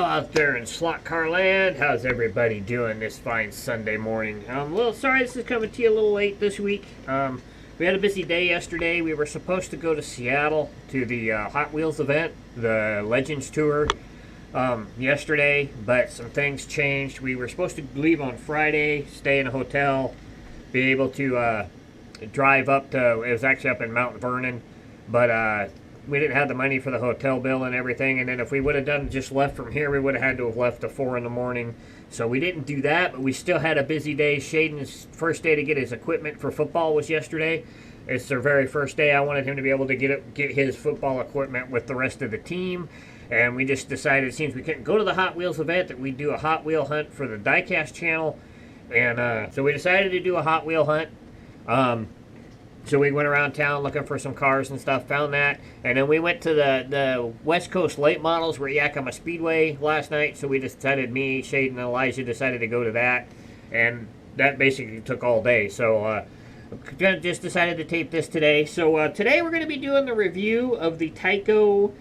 out there in slot car land. How's everybody doing this fine Sunday morning? A little sorry this is coming to you a little late this week. We had a busy day yesterday. We were supposed to go to Seattle to the Hot Wheels event, the Legends Tour, yesterday, but some things changed. We were supposed to leave on Friday, stay in a hotel, be able to drive up to, it was actually up in Mount Vernon, but we didn't have the money for the hotel bill and everything, and then if we would have done just left from here, we would have had to have left at 4 in the morning. So we didn't do that, but we still had a busy day. Shaden's first day to get his equipment for football was yesterday. It's their very first day. I wanted him to be able to get his football equipment with the rest of the team, and we just decided, it seems we couldn't go to the Hot Wheels event, that we'd do a Hot Wheel hunt for the Diecast channel, and so we decided to do a Hot Wheel hunt. So we went around town looking for some cars and stuff, found that, and then we went to the West Coast late models where Yakima Speedway last night, so we decided, me, Shaden, and Elijah decided to go to that, and that basically took all day, so just decided to tape this today. So today we're going to be doing the review of the Tyco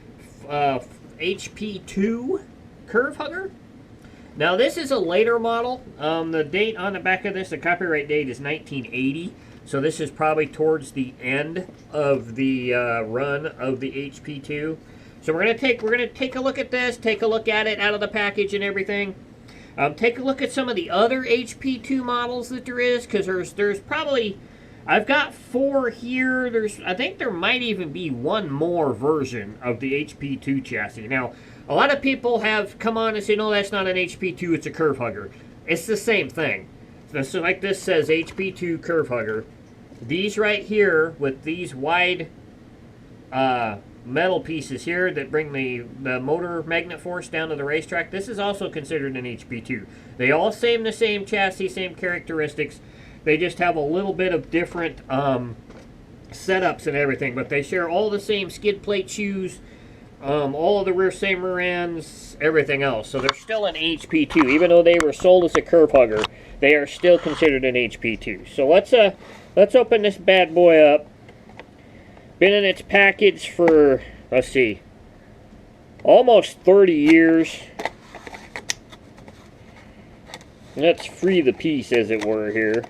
HP2 Curve Hugger. Now this is a later model. The date on the back of this, the copyright date is 1980. So this is probably towards the end of the run of the HP2. So we're gonna take a look at this, take a look at it out of the package and everything. Take a look at some of the other HP2 models that there is, because there's probably, I've got 4 here. I think there might even be one more version of the HP2 chassis. Now, a lot of people have come on and say, no, that's not an HP2, it's a Curve Hugger. It's the same thing. So like this says HP2 Curve Hugger. These right here with these wide metal pieces here that bring the motor magnet force down to the racetrack, this is also considered an HP2. They all the same chassis, same characteristics. They just have a little bit of different setups and everything, but they share all the same skid plate shoes, all of the same rear ends, everything else. So they're still an HP2. Even though they were sold as a Curve Hugger, they are still considered an HP2. So let's open this bad boy up. Been in its package for, let's see, almost 30 years. Let's free the piece, as it were, here.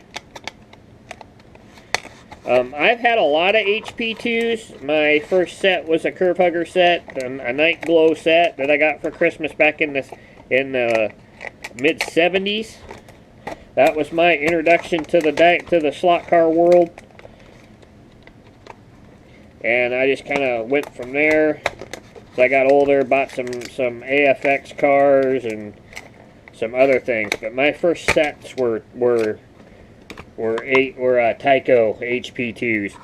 I've had a lot of HP2s. My first set was a Curve Hugger set, a Night Glow set that I got for Christmas back in the mid-70s. That was my introduction to the slot car world. And I just kind of went from there. As I got older, bought some AFX cars and some other things. But my first sets were Tyco HP2s.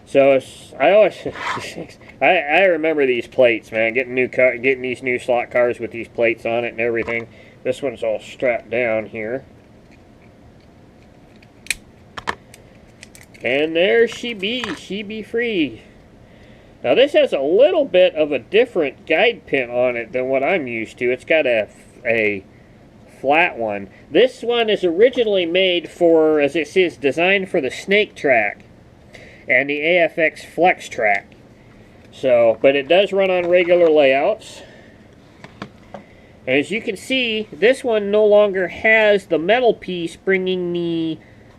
So I remember these plates, man. Getting these new slot cars with these plates on it and everything. This one's all strapped down here. And there she be free. Now this has a little bit of a different guide pin on it than what I'm used to. It's got a flat one. This one is originally made for, as it says, designed for the Snake Track and the AFX Flex Track. So, but it does run on regular layouts. And as you can see, this one no longer has the metal piece bringing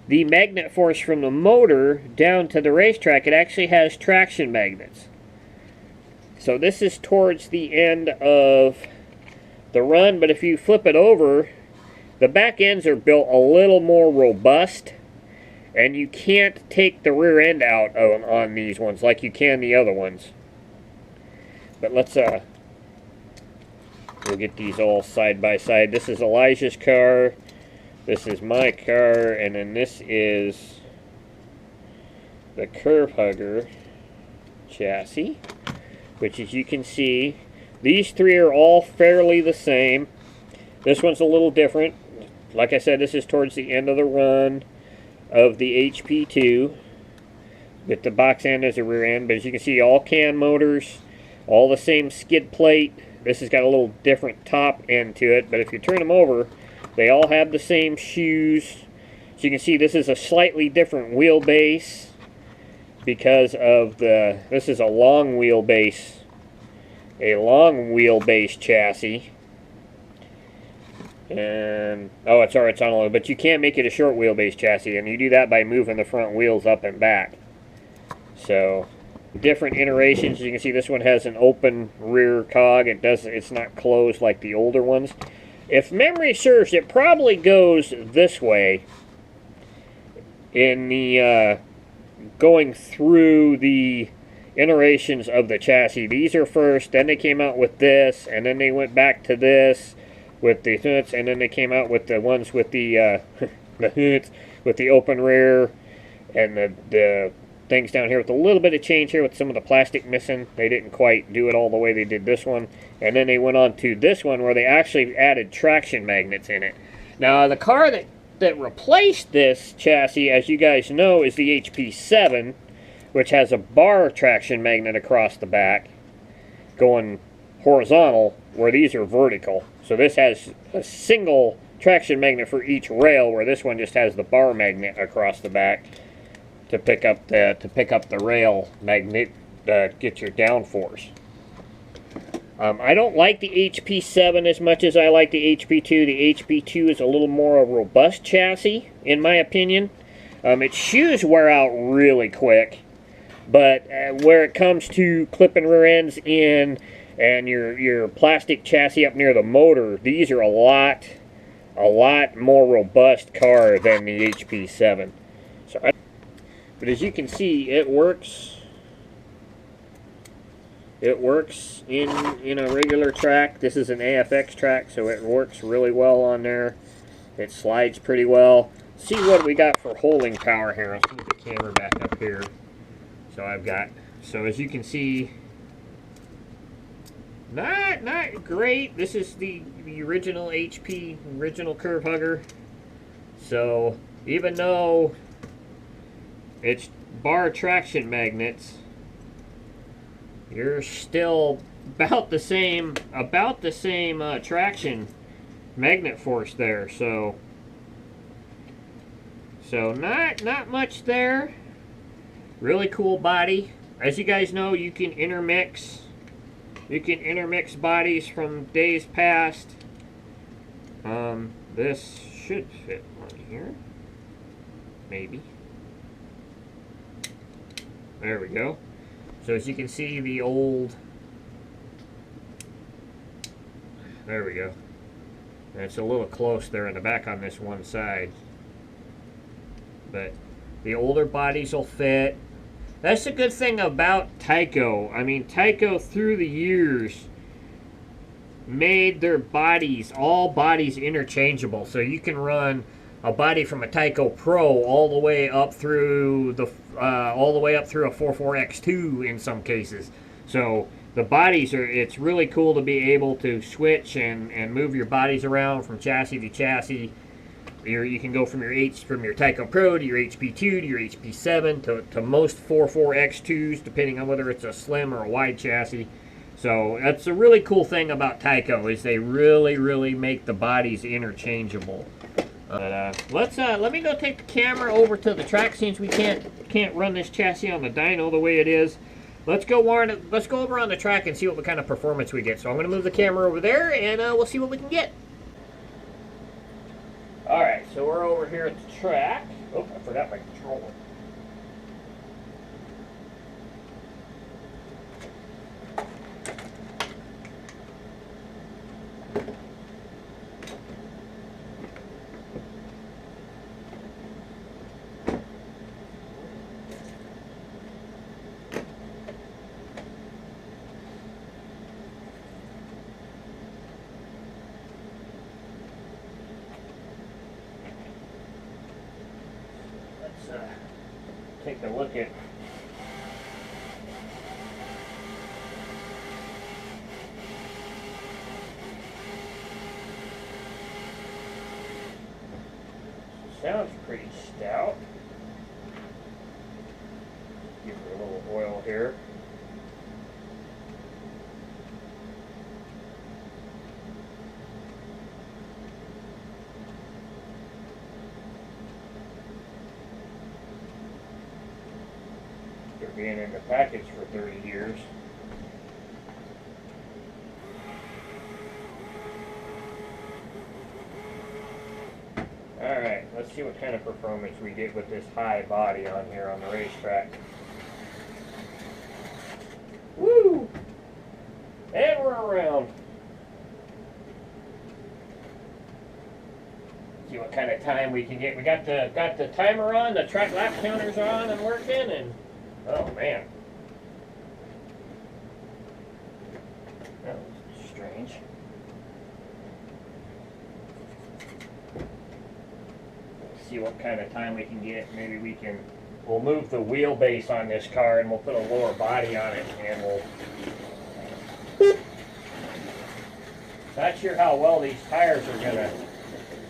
the magnet force from the motor down to the racetrack. It actually has traction magnets. So this is towards the end of the run, but if you flip it over, the back ends are built a little more robust, and you can't take the rear end out on these ones like you can the other ones. But let's we'll get these all side by side. This is Elijah's car, this is my car, and then this is the Curve Hugger chassis, which, as you can see, these three are all fairly the same. This one's a little different. Like I said, this is towards the end of the run of the HP2 with the box end as a rear end. But as you can see, all can motors, all the same skid plate. This has got a little different top end to it, but if you turn them over, they all have the same shoes. So you can see this is a slightly different wheelbase because of this is a long wheelbase chassis. And oh, it's alright, it's on low, but you can't make it a short wheelbase chassis, and you do that by moving the front wheels up and back. So different iterations. You can see this one has an open rear cog. It's not closed like the older ones. If memory serves, it probably goes this way in the going through the iterations of the chassis. These are first, then they came out with this, and then they went back to this with the hoods, and then they came out with the ones with the the hoods with the open rear and the things down here with a little bit of change here with some of the plastic missing. They didn't quite do it all the way they did this one. And then they went on to this one where they actually added traction magnets in it. Now the car that replaced this chassis, as you guys know, is the HP7, which has a bar traction magnet across the back going horizontal, where these are vertical. So this has a single traction magnet for each rail, where this one just has the bar magnet across the back to pick up the rail magnet to get your downforce. I don't like the HP7 as much as I like the HP2. The HP2 is a little more a robust chassis, in my opinion. Its shoes wear out really quick, but where it comes to clipping rear ends in and your plastic chassis up near the motor, these are a lot more robust car than the HP7. But as you can see, it works. It works in a regular track. This is an AFX track, so it works really well on there. It slides pretty well. See what we got for holding power here. Let's move the camera back up here. So as you can see, not great. This is the original HP, original Curve Hugger. So even though it's bar traction magnets, you're still about the same traction magnet force there. So not much there. Really cool body. As you guys know, you can intermix bodies from days past. This should fit on here, maybe. There we go. So as you can see, the old, there we go. And it's a little close there in the back on this one side. But the older bodies will fit. That's the good thing about Tyco. I mean, Tyco through the years made their bodies, all bodies, interchangeable. So you can run a body from a Tyco Pro all the way up through a 44X2 in some cases. So the bodies it's really cool to be able to switch and move your bodies around from chassis to chassis. You can go from your Tyco Pro to your HP2 to your HP7 to most 44X2s, depending on whether it's a slim or a wide chassis. So that's a really cool thing about Tyco, is they really make the bodies interchangeable. Let me go take the camera over to the track, since we can't run this chassis on the dyno the way it is. Let's go over on the track and see what kind of performance we get. So I'm going to move the camera over there, and we'll see what we can get. All right, so we're over here at the track. Oh, I forgot my controller. Take a look at sounds pretty stout. Give her a little oil here. Being in the package for 30 years. Let's see what kind of performance we get with this high body on here on the racetrack. Woo! And we're around. See what kind of time we can get. We got the timer on, the track lap counters on and working, and oh man. That was strange. Let's see what kind of time we can get. Maybe we'll move the wheelbase on this car and we'll put a lower body on it, and we'll. Not sure how well these tires are gonna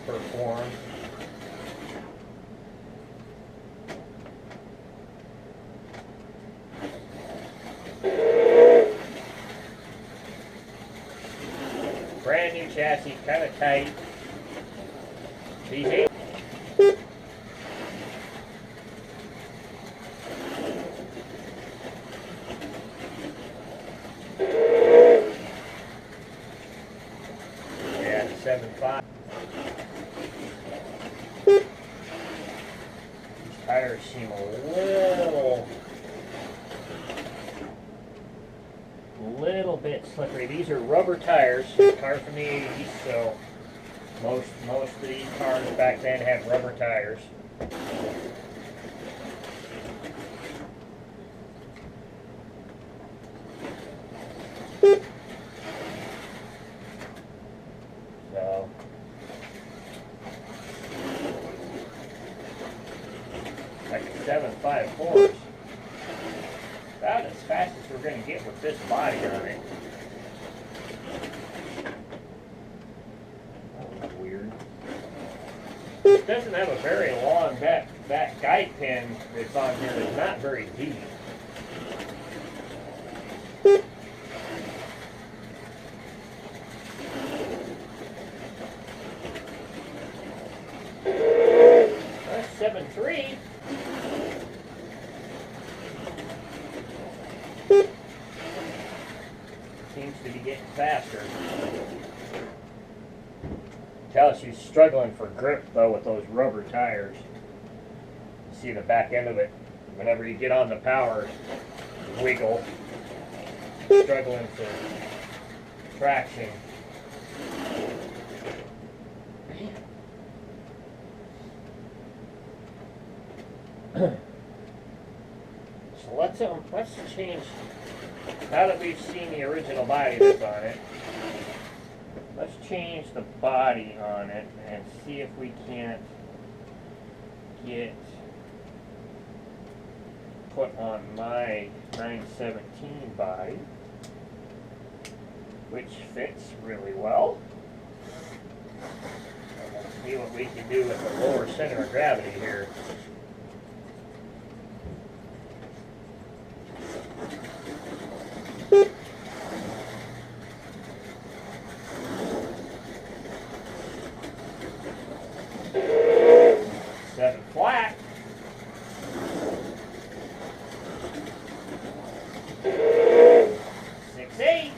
perform. Brand new chassis, kind of tight. These eight. Yeah, 7.5. These tires seem a little bit slippery. These are rubber tires, car from the 80s, so most of these cars back then had rubber tires. So like a 7.54 is about as fast as we're going to get with this body on it. That was weird. It doesn't have a very long that guide pin that's on here is not very deep. That's 7.3. Seems to be getting faster. Tell us she's struggling for grip though with those rubber tires. You see the back end of it. Whenever you get on the power, wiggle. Struggling for traction. So let's change. Now that we've seen the original body that's on it, let's change the body on it and see if we can't get put on my 917 body, which fits really well. And we'll see what we can do with the lower center of gravity here. Seven flat. Six eight.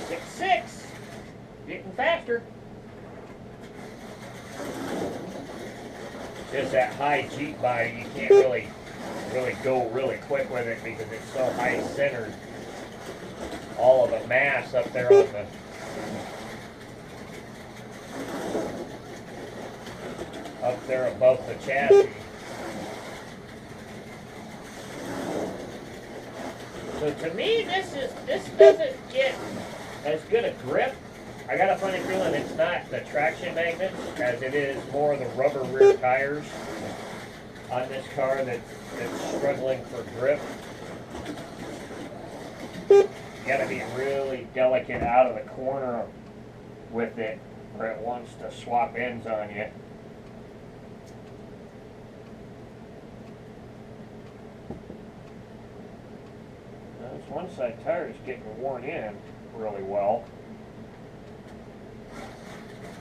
Six six. Getting faster. Just that high Jeep body, you can't really go really quick with it because it's so high centered. All of the mass up there on the up there above the chassis. So to me, this doesn't get as good a grip. I got a funny feeling it's not the traction magnets as it is more the rubber rear tires on this car that's struggling for grip. You gotta be really delicate out of the corner with it, or it wants to swap ends on you. Now, this one side tire is getting worn in really well.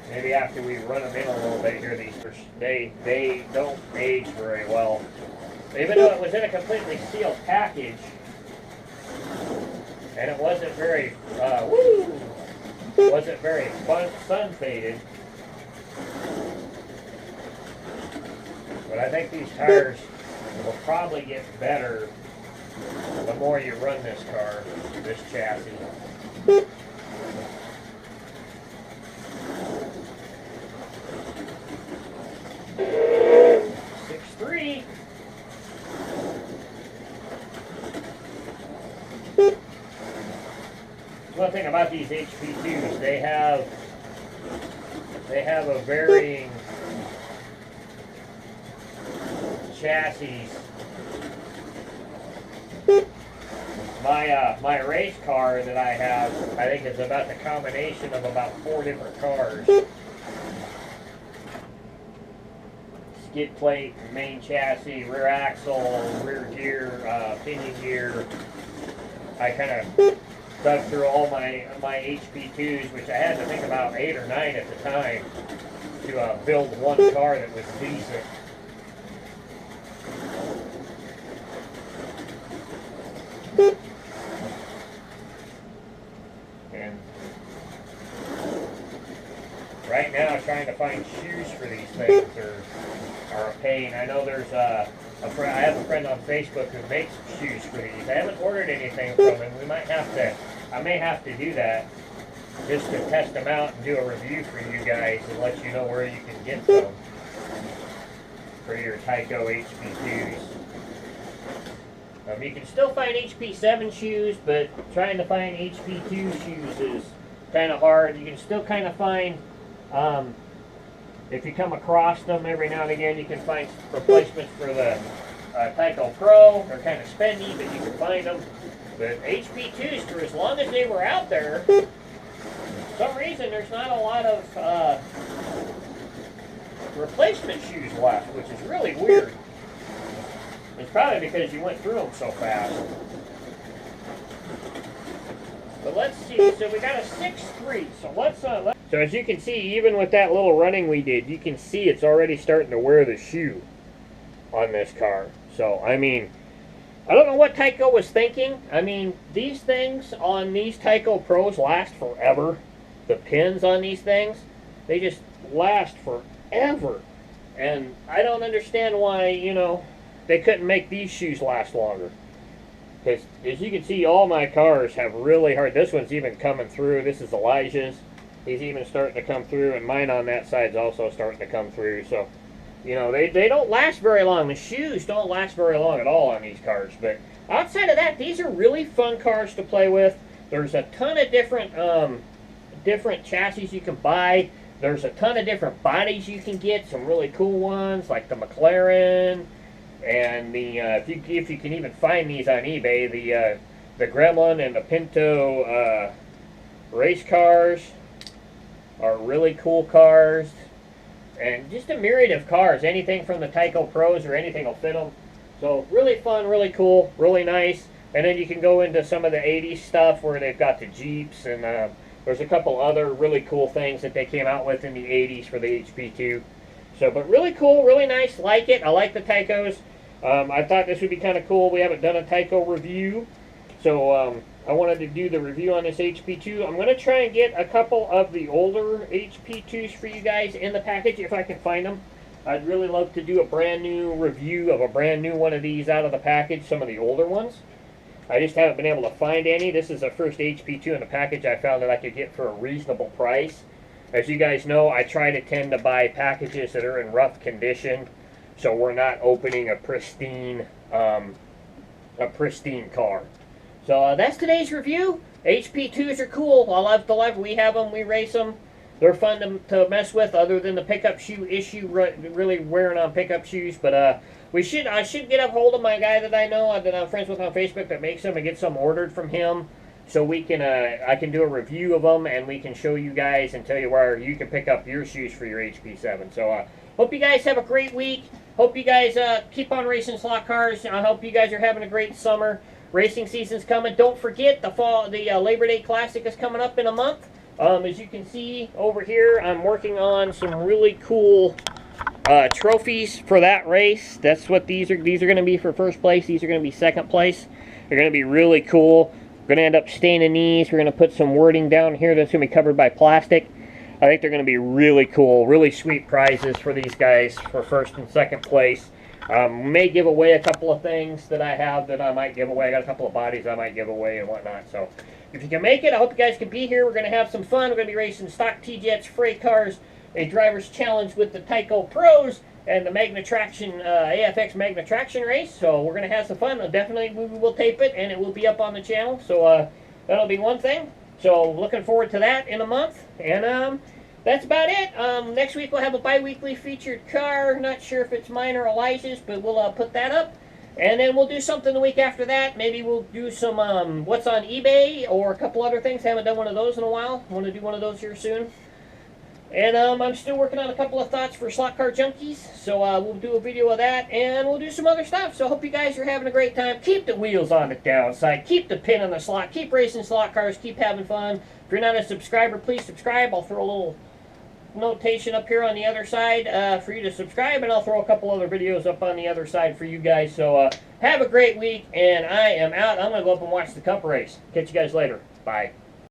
Maybe after we run them in a little bit here, they don't age very well. Even though it was in a completely sealed package, and it wasn't very, wasn't very sun faded. But I think these tires will probably get better the more you run this car, this chassis. 6.3. One thing about these HP2s, they have a varying chassis. My race car that I have, I think is about the combination of about 4 different cars. Skid plate, main chassis, rear axle, rear gear, pinion gear. I kind of dug through all my HP2s, which I had to think about 8 or 9 at the time, to build one car that was decent. And right now, trying to find shoes for these things are a pain. I know there's I have a friend on Facebook who makes shoes for these. I haven't ordered anything from him. I may have to do that just to test them out and do a review for you guys and let you know where you can get them for your Tyco HP2s. You can still find HP7 shoes, but trying to find HP2 shoes is kind of hard. You can still kind of find, if you come across them every now and again, you can find replacements for the Tyco Pro. They're kind of spendy, but you can find them. But HP2s, for as long as they were out there, for some reason there's not a lot of replacement shoes left, which is really weird. It's probably because you went through them so fast. But let's see. So we got a 6.3. So so as you can see, even with that little running we did, you can see it's already starting to wear the shoe on this car. So I mean, I don't know what Tyco was thinking. I mean, these things on these Tyco Pros last forever. The pins on these things, they just last forever. And I don't understand why, you know, they couldn't make these shoes last longer. Because as you can see, all my cars have really hard. This one's even coming through. This is Elijah's. He's even starting to come through, and mine on that side's also starting to come through. So, you know, they don't last very long. The shoes don't last very long at all on these cars. But outside of that, these are really fun cars to play with. There's a ton of different chassis you can buy. There's a ton of different bodies you can get. Some really cool ones like the McLaren. And the if you can even find these on eBay, the Gremlin and the Pinto race cars are really cool cars, and just a myriad of cars. Anything from the Tyco Pros or anything will fit them. So really fun, really cool, really nice. And then you can go into some of the 80s stuff where they've got the Jeeps, and there's a couple other really cool things that they came out with in the 80s for the HP2. So, but really cool, really nice. Like it. I like the Tycos. I thought this would be kind of cool. We haven't done a Tyco review, so I wanted to do the review on this HP2. I'm going to try and get a couple of the older HP2s for you guys in the package if I can find them. I'd really love to do a brand new review of a brand new one of these out of the package, some of the older ones. I just haven't been able to find any. This is the first HP2 in the package I found that I could get for a reasonable price. As you guys know, I try to tend to buy packages that are in rough condition, so we're not opening a pristine car. So that's today's review. HP2s are cool. I love the life. We have them. We race them. They're fun to mess with, other than the pickup shoe issue, really wearing on pickup shoes. But I should get a hold of my guy that I know, that I'm friends with on Facebook, that makes them, and get some ordered from him. So we can, I can do a review of them, and we can show you guys and tell you where you can pick up your shoes for your HP7. So hope you guys have a great week. Hope you guys keep on racing slot cars. I hope you guys are having a great summer. Racing season's coming. Don't forget the Labor Day Classic is coming up in a month. As you can see over here, I'm working on some really cool trophies for that race. That's what these are. These are going to be for first place. These are going to be second place. They're going to be really cool. We're going to end up staining these. We're going to put some wording down here that's going to be covered by plastic. I think they're going to be really cool, really sweet prizes for these guys for first and second place. May give away a couple of things that I have that I might give away. I got a couple of bodies I might give away and whatnot. So if you can make it, I hope you guys can be here. We're going to have some fun. We're going to be racing stock T-Jets, freight cars, a driver's challenge with the Tyco Pros, and the Magna Traction, AFX Magna Traction race. So we're going to have some fun. Definitely we will tape it, and it will be up on the channel. So that'll be one thing. So looking forward to that in a month. And that's about it. Next week we'll have a bi-weekly featured car. Not sure if it's mine or Elijah's, but we'll put that up. And then we'll do something the week after that. Maybe we'll do some what's on eBay or a couple other things. Haven't done one of those in a while. Want to do one of those here soon. And I'm still working on a couple of thoughts for Slot Car Junkies. So we'll do a video of that, and we'll do some other stuff. So I hope you guys are having a great time. Keep the wheels on the downside. Keep the pin on the slot. Keep racing slot cars. Keep having fun. If you're not a subscriber, please subscribe. I'll throw a little notation up here on the other side for you to subscribe, and I'll throw a couple other videos up on the other side for you guys. So have a great week, and I am out. I'm going to go up and watch the Cup race. Catch you guys later. Bye.